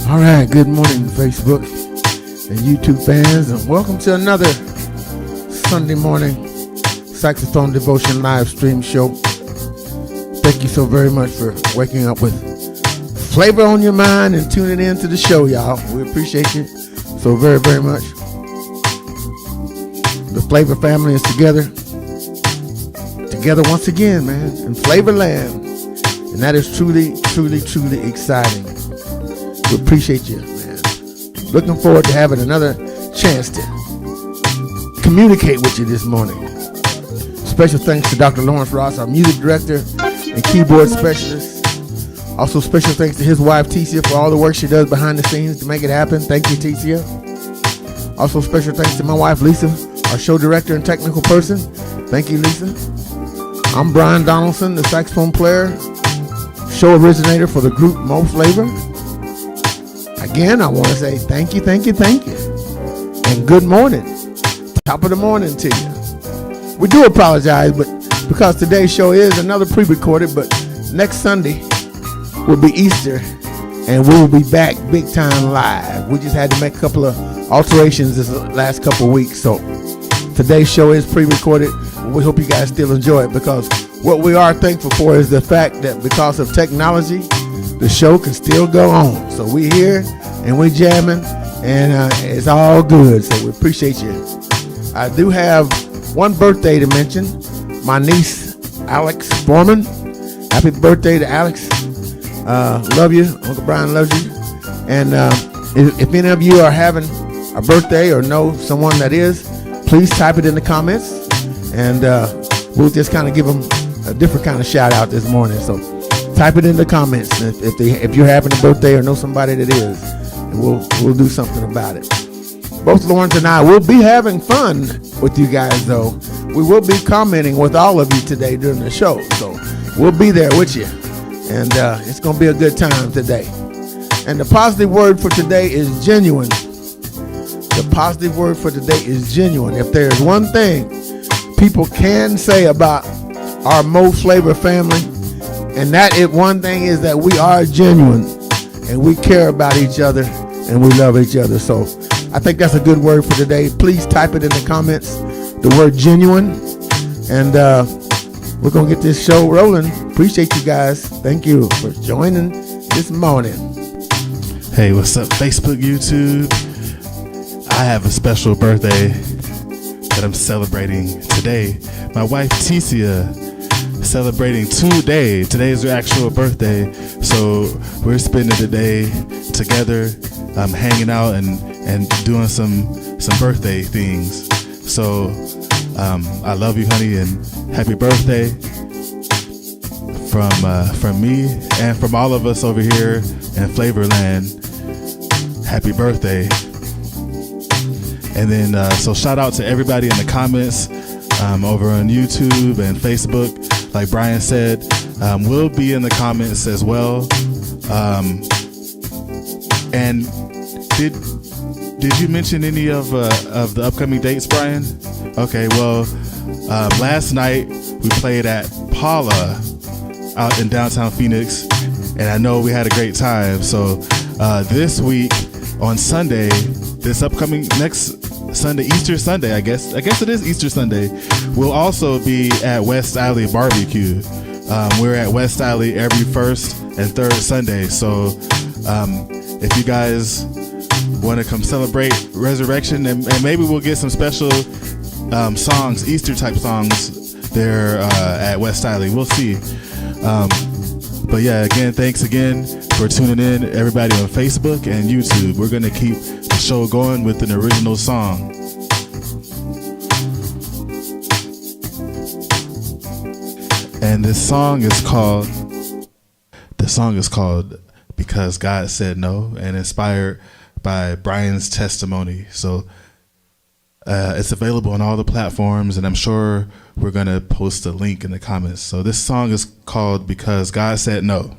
All right, good morning, Facebook and YouTube fans, and welcome to another Sunday morning Saxophone Devotion live stream show. Thank you so very much for waking up with flavor on your mind and tuning in to the show, y'all. We appreciate you so very, very much. The Flavor family is together once again, man, in Flavorland, and that is truly, truly, truly exciting. We appreciate you, man. Looking forward to having another chance to communicate with you this morning. Special thanks to Dr. Lawrence Ross, our music director and keyboard specialist. Also special thanks to his wife, Ticia, for all the work she does behind the scenes to make it happen. Thank you, Ticia. Also special thanks to my wife, Lisa, our show director and technical person. Thank you, Lisa. I'm Brian Donaldson, the saxophone player, show originator for the group Mo Flavor. Again, I want to say thank you, thank you, thank you. And good morning. Top of the morning to you. We do apologize, but because today's show is another pre-recorded, but next Sunday will be Easter, and we will be back big time live. We just had to make a couple of alterations this last couple of weeks, so today's show is pre-recorded. We hope you guys still enjoy it, because what we are thankful for is the fact that because of technology, the show can still go on. So we're here and we're jamming, and it's all good. So we appreciate you. I do have one birthday to mention. My niece, Alex Foreman. Happy birthday to Alex. Love you. Uncle Brian loves you. And if any of you are having a birthday or know someone that is, please type it in the comments, and we'll just kind of give them a different kind of shout out this morning. So type it in the comments if you're having a birthday or know somebody that is, and we'll do something about it. Both Lawrence and I will be having fun with you guys, though. We will be commenting with all of you today during the show, so we'll be there with you, and it's going to be a good time today. And the positive word for today is genuine. The positive word for today is genuine. If there's one thing people can say about our Mo Flavor family, and that one thing is that we are genuine, and we care about each other, and we love each other. So I think that's a good word for today. Please type it in the comments, the word genuine, and we're going to get this show rolling. Appreciate you guys. Thank you for joining this morning. Hey, what's up, Facebook, YouTube? I have a special birthday that I'm celebrating today. My wife, Ticia, celebrating today. Today is her actual birthday, so we're spending the day together, hanging out and doing some birthday things. So I love you, honey, and happy birthday from me and from all of us over here in Flavorland. Happy birthday. And then so shout out to everybody in the comments over on YouTube and Facebook. Like Brian said, will be in the comments as well. And did you mention any of the upcoming dates, Brian? Okay, well, last night we played at Paula out in downtown Phoenix, and I know we had a great time. So this week on Sunday, this upcoming next Sunday, Easter Sunday, I guess it is Easter Sunday, we'll also be at West Alley Barbecue. We're at West Alley every first and third Sunday. So if you guys want to come celebrate Resurrection, and maybe we'll get some special songs, Easter type songs there at West Alley. We'll see. But yeah, again, thanks again for tuning in, everybody on Facebook and YouTube. We're going to keep the show going with an original song. And this song is called Because God Said No, and inspired by Brian's testimony. So it's available on all the platforms, and I'm sure we're going to post a link in the comments. So this song is called Because God Said No.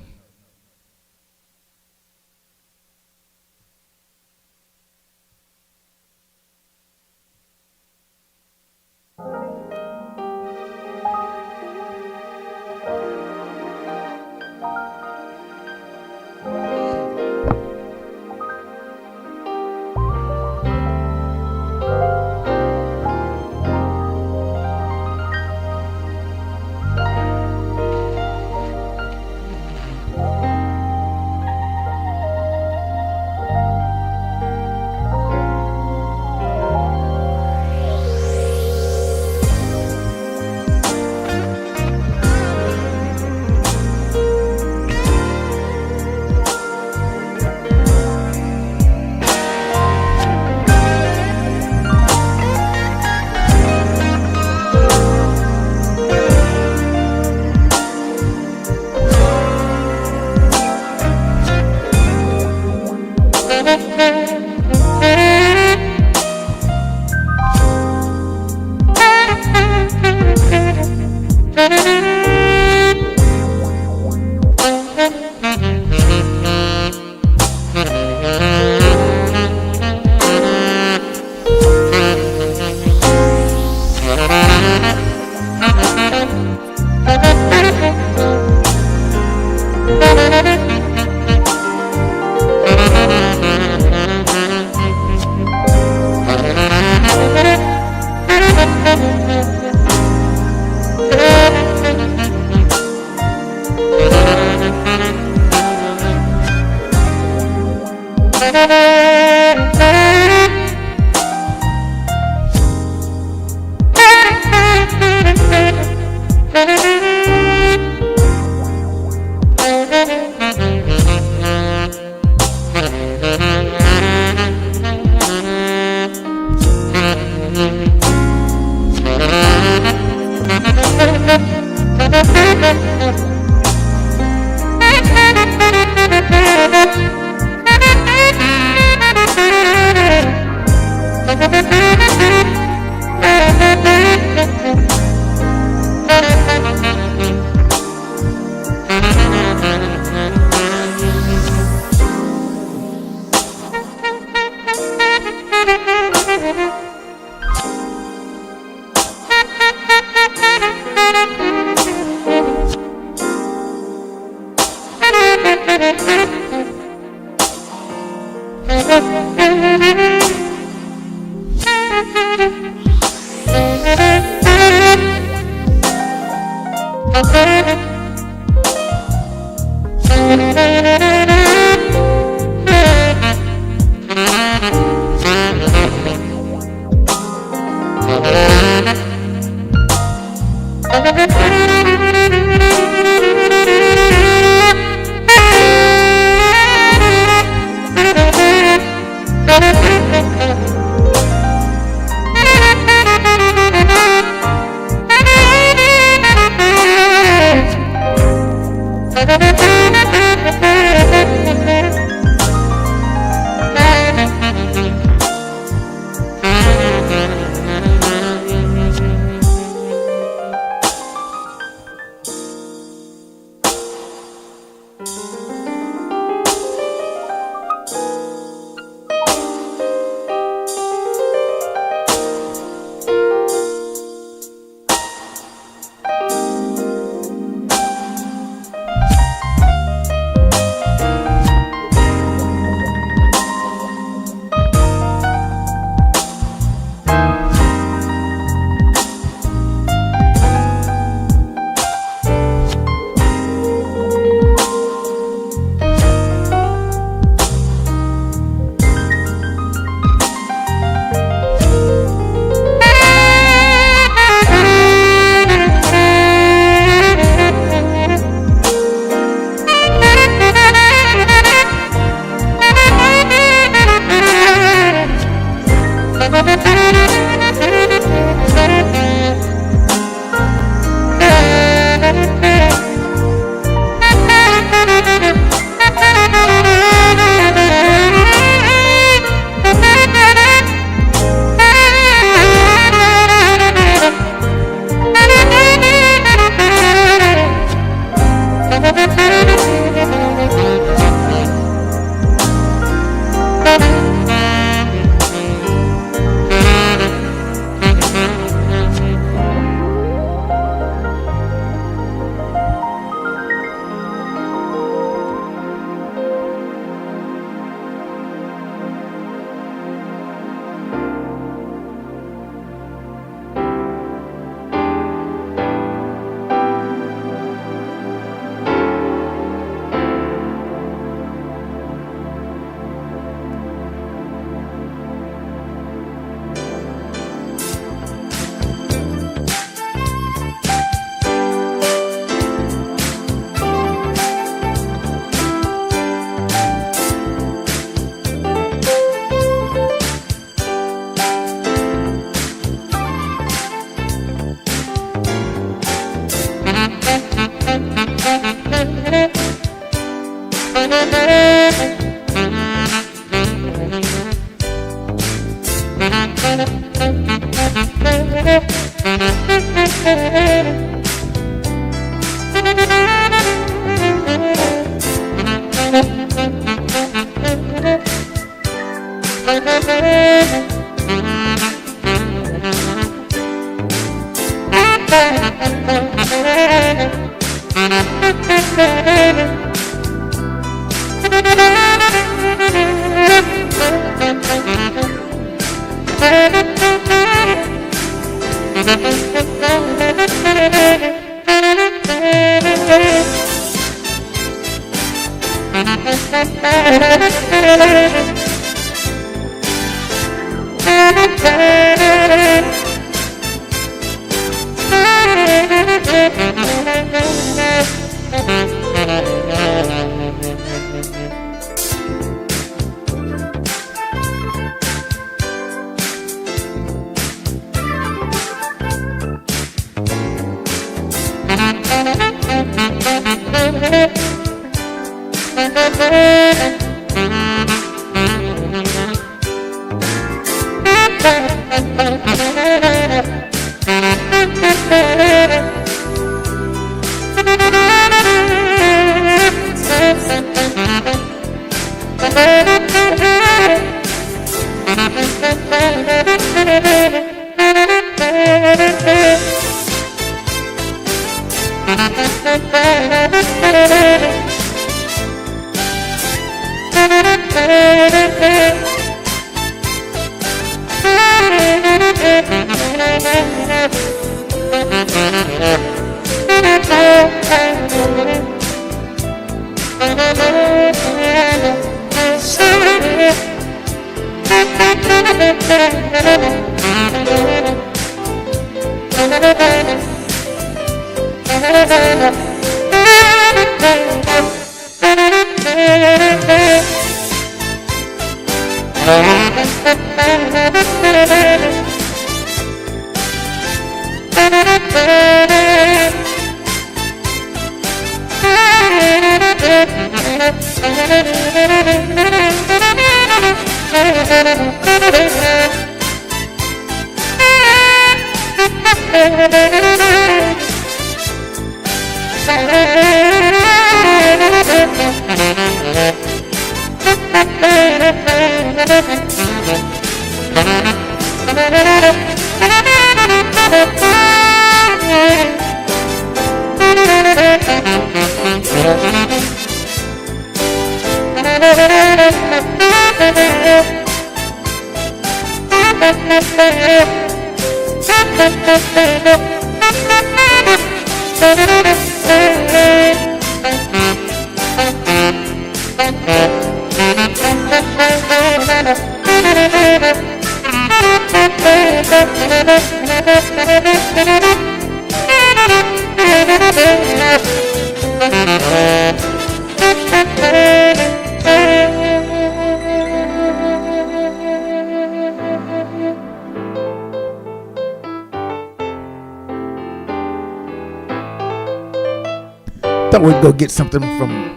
Thought we'd go get something from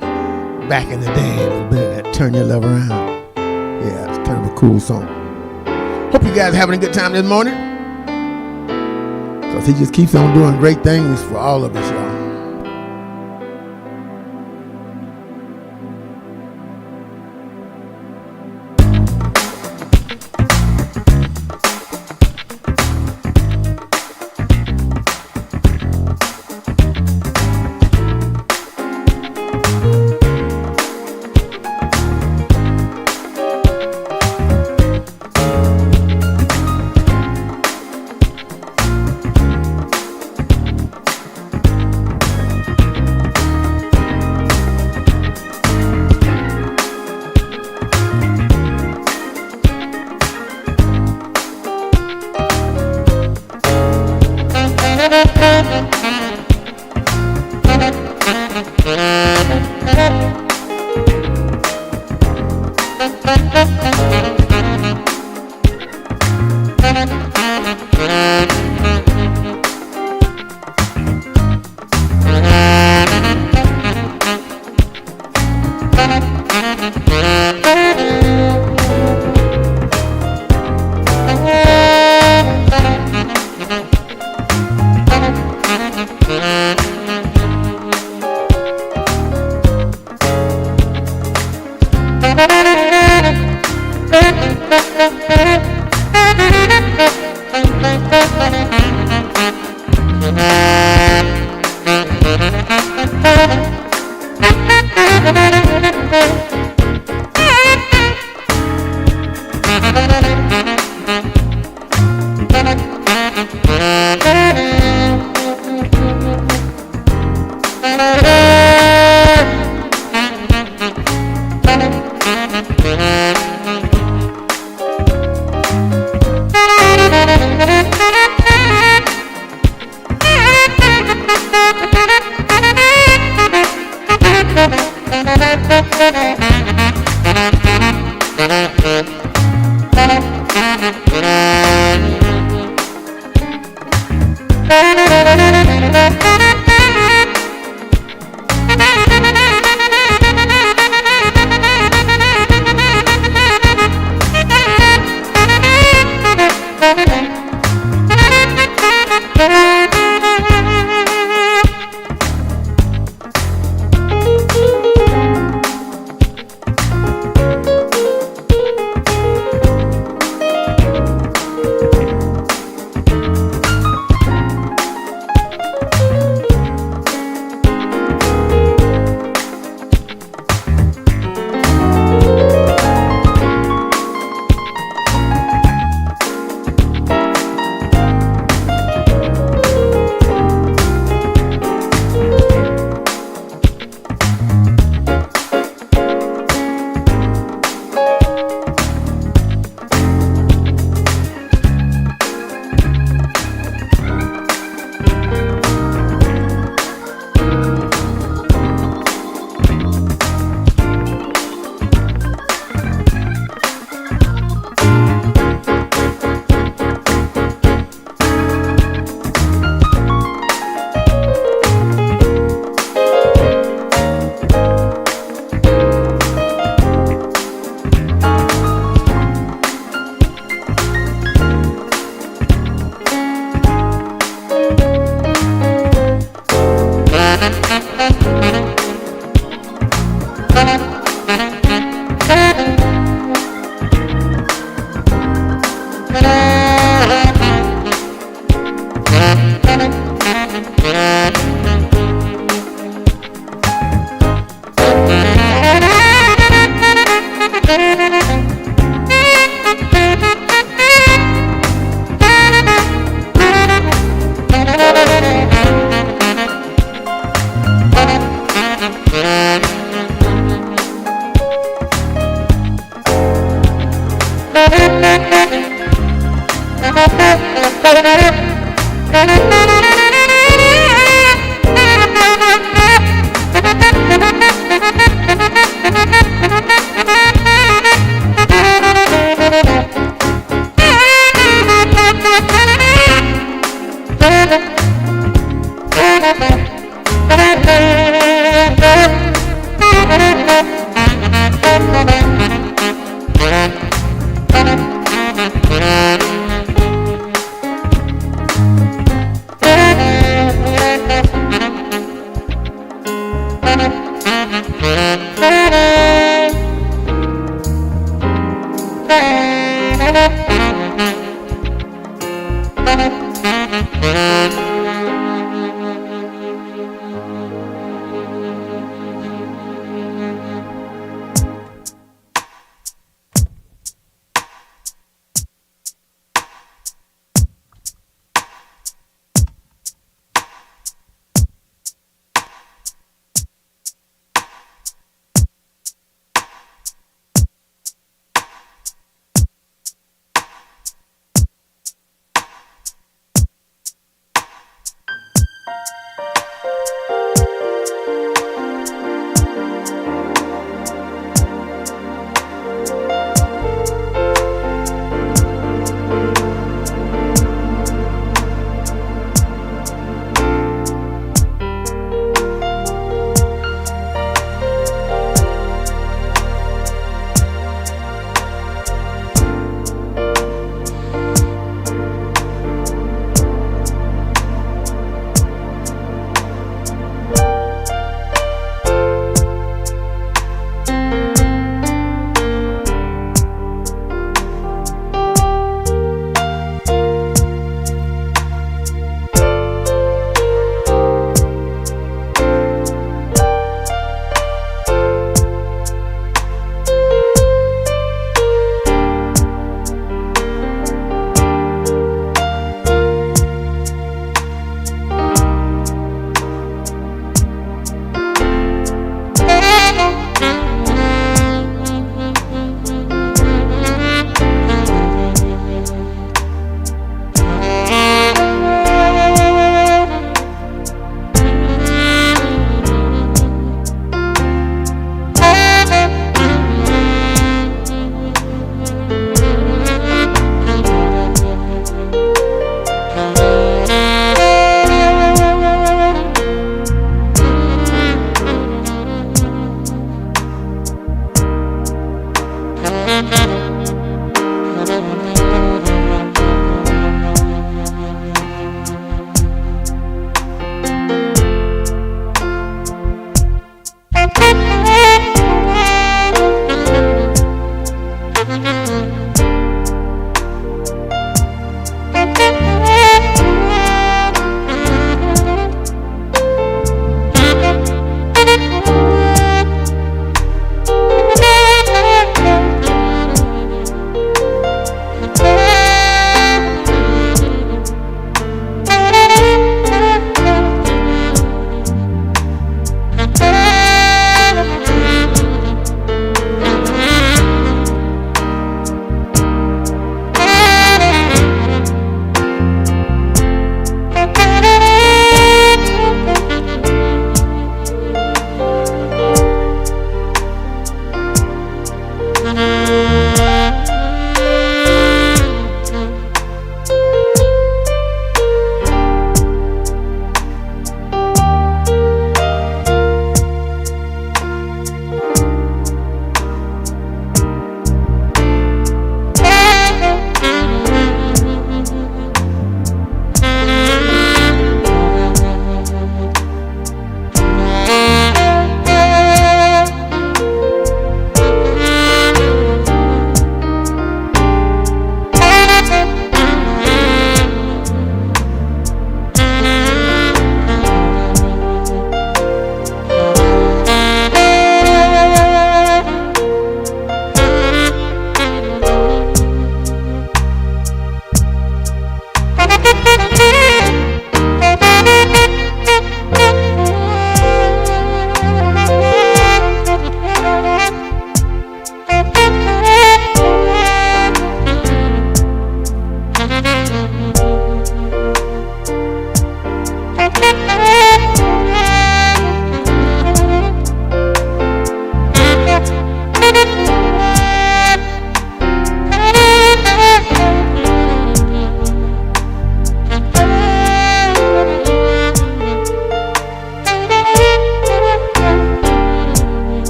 back in the day, a little bit of that Turn Your Love Around. Yeah, it's kind of a cool song. Hope you guys are having a good time this morning, because he just keeps on doing great things for all of us, y'all.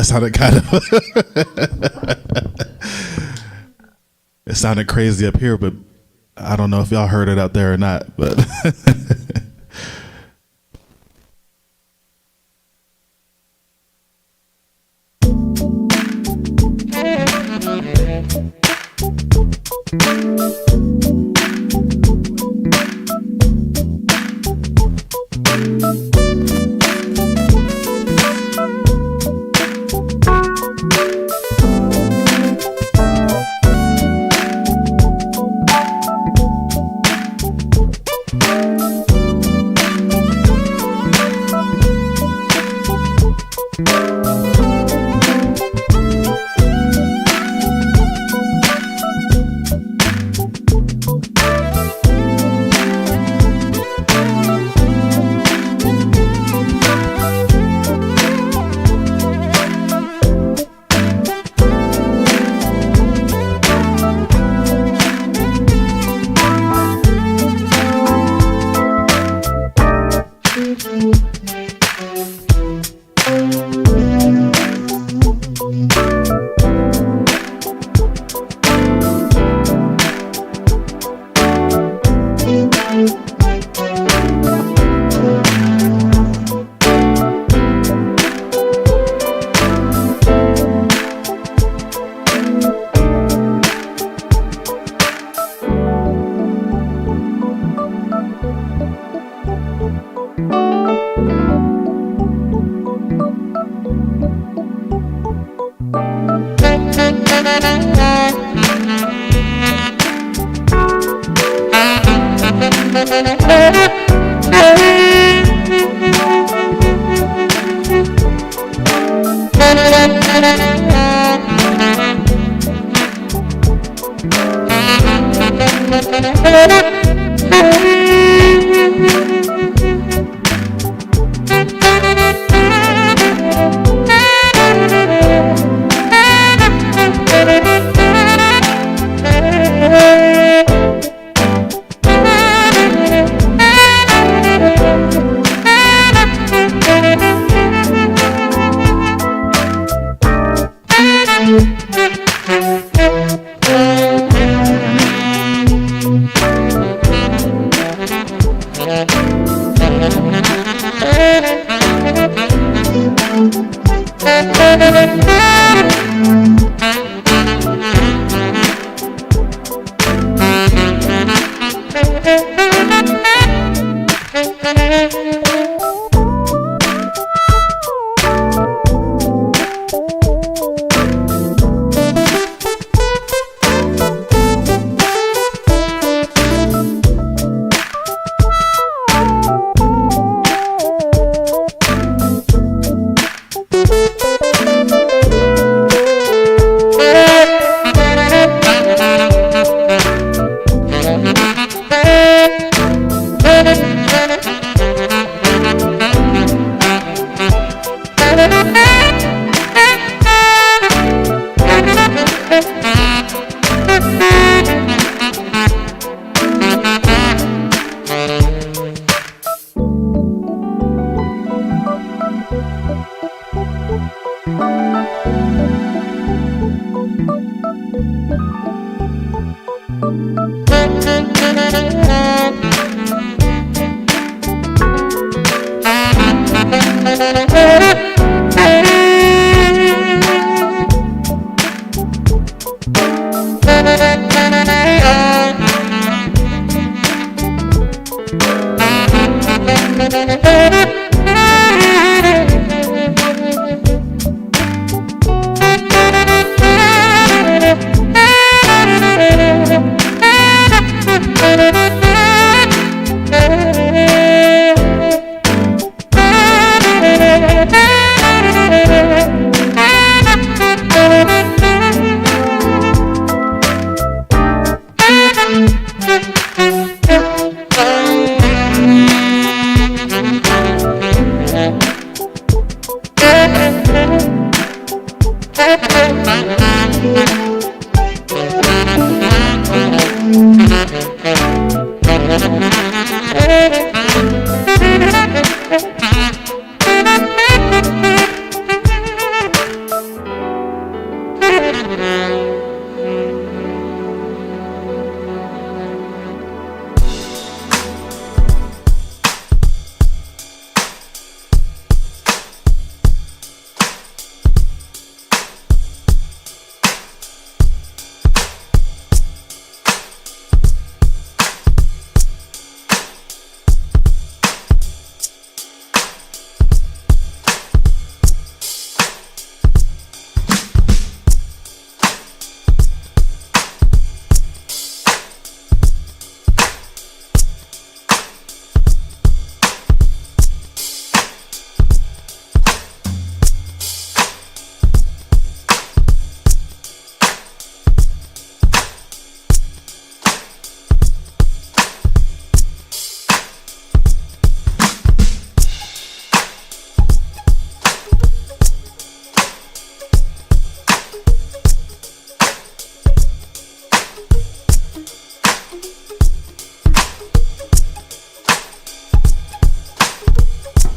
That sounded kind of. It sounded crazy up here, but I don't know if y'all heard it out there or not. But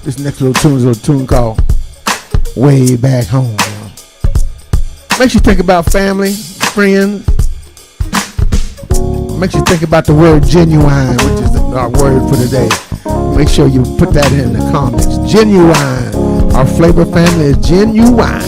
This next little tune is a little tune called Way Back Home. Makes you think about family, friends. Makes you think about the word genuine, which is our word for today. Make sure you put that in the comments. Genuine. Our flavor family is genuine.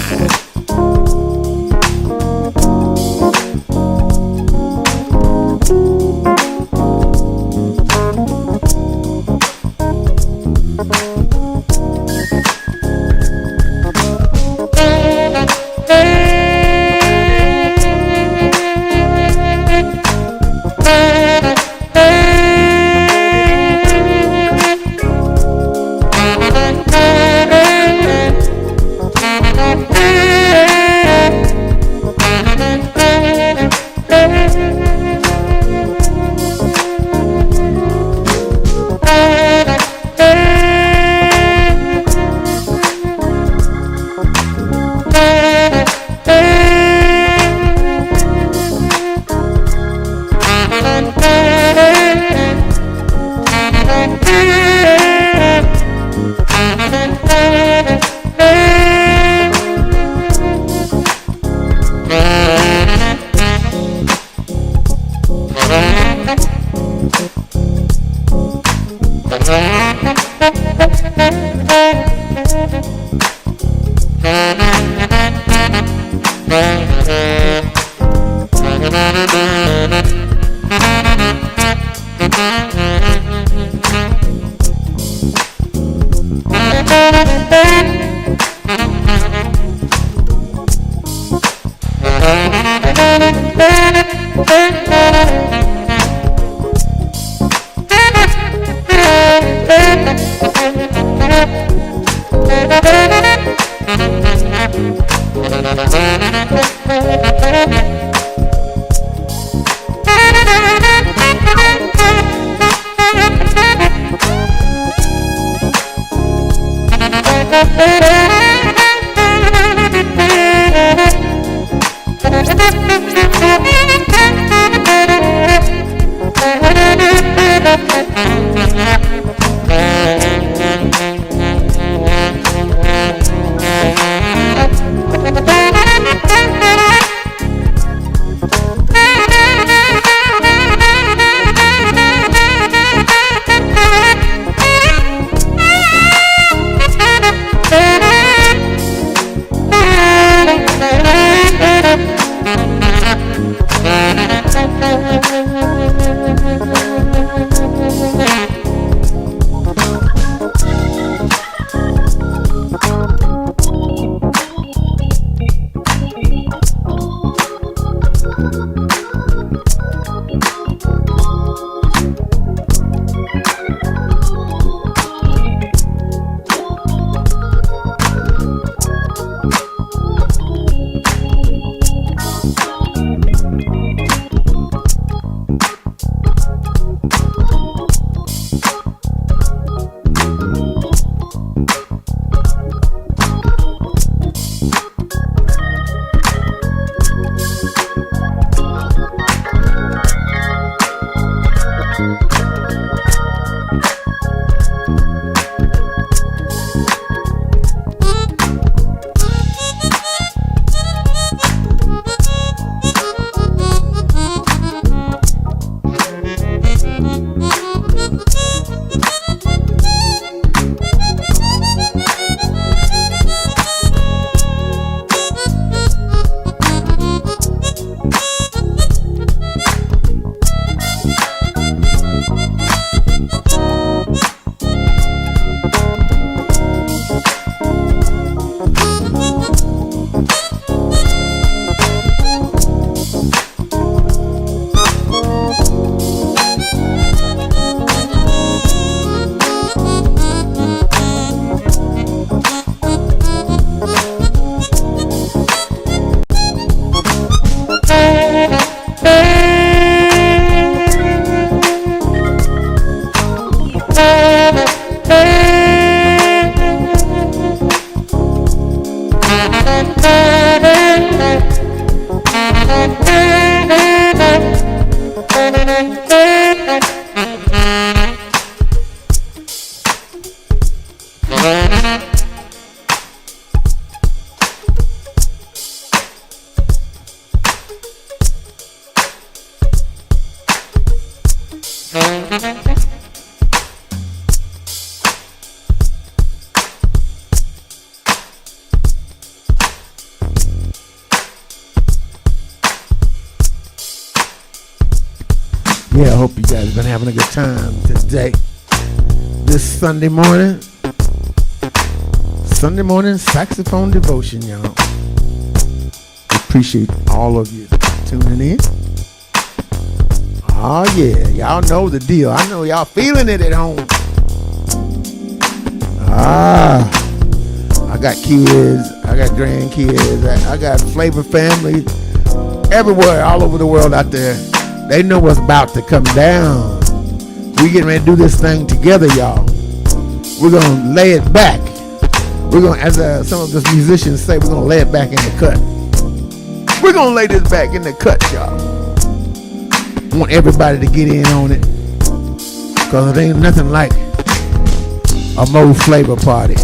Yeah, I hope you guys have been having a good time today. This Sunday morning saxophone devotion, y'all. Appreciate all of you tuning in. Oh yeah, y'all know the deal. I know y'all feeling it at home. I got kids, I got grandkids, I got Flavor family everywhere, all over the world out there. They know what's about to come down. We getting ready to do this thing together, y'all. We're gonna lay it back. We're gonna, as some of the musicians say, we're gonna lay it back in the cut. We're gonna lay this back in the cut, y'all. I want everybody to get in on it, cause it ain't nothing like a Mo Flavor party.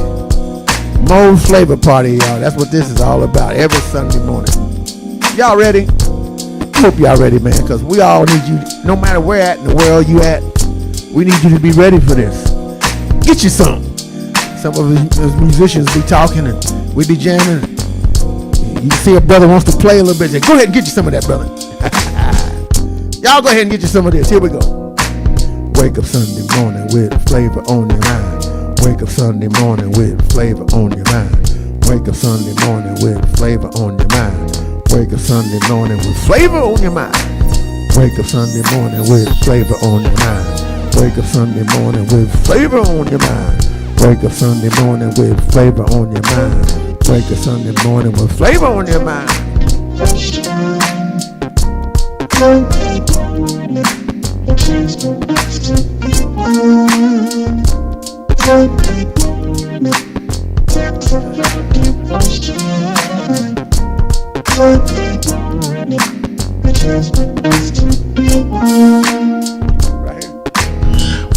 Mo Flavor party, y'all. That's what this is all about. Every Sunday morning. Y'all ready? I hope y'all ready, man, because we all need you, no matter where at in the world you at, we need you to be ready for this. Get you some. Some of us musicians be talking and we be jamming. You see a brother wants to play a little bit. Say, go ahead and get you some of that, brother. Y'all go ahead and get you some of this. Here we go. Wake up Sunday morning with flavor on your mind. Wake up Sunday morning with flavor on your mind. Wake up Sunday morning with flavor on your mind. Wake up Sunday morning with flavor on your mind. Wake up Sunday morning with flavor on your mind. Wake up Sunday morning with flavor on your mind. Wake up Sunday morning with flavor on your mind. Wake up Sunday morning with flavor on your mind.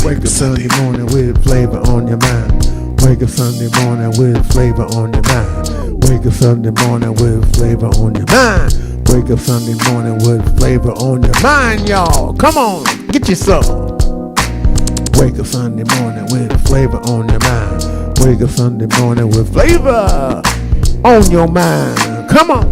Wake up Sunday morning with flavor on your mind. Wake up Sunday morning with flavor on your mind. Wake up Sunday morning with flavor on your mind. Wake up Sunday morning with flavor on your mind, y'all. Come on, get you some. Wake up Sunday morning with flavor on your mind. Wake up Sunday morning with flavor on your mind. Come on.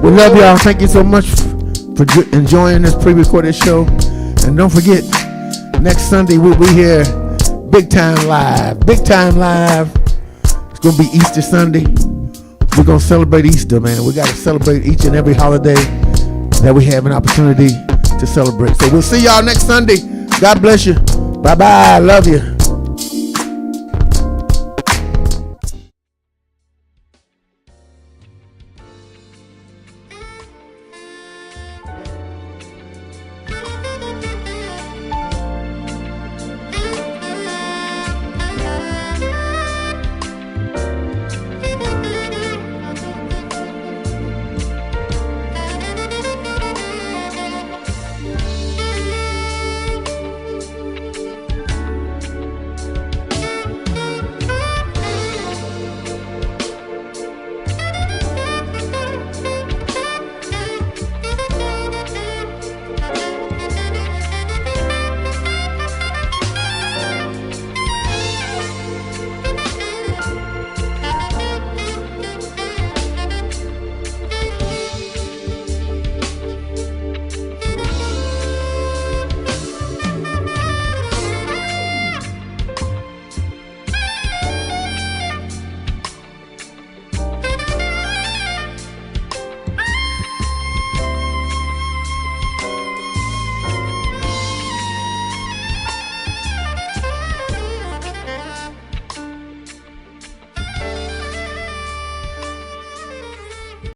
We love y'all. Thank you so much for enjoying this pre-recorded show. And don't forget, next Sunday we'll be here, big time live. Big time live. It's gonna be Easter Sunday. We're gonna celebrate Easter, man. We gotta celebrate each and every holiday that we have an opportunity to celebrate. So we'll see y'all next Sunday. God bless you. Bye bye. Love you.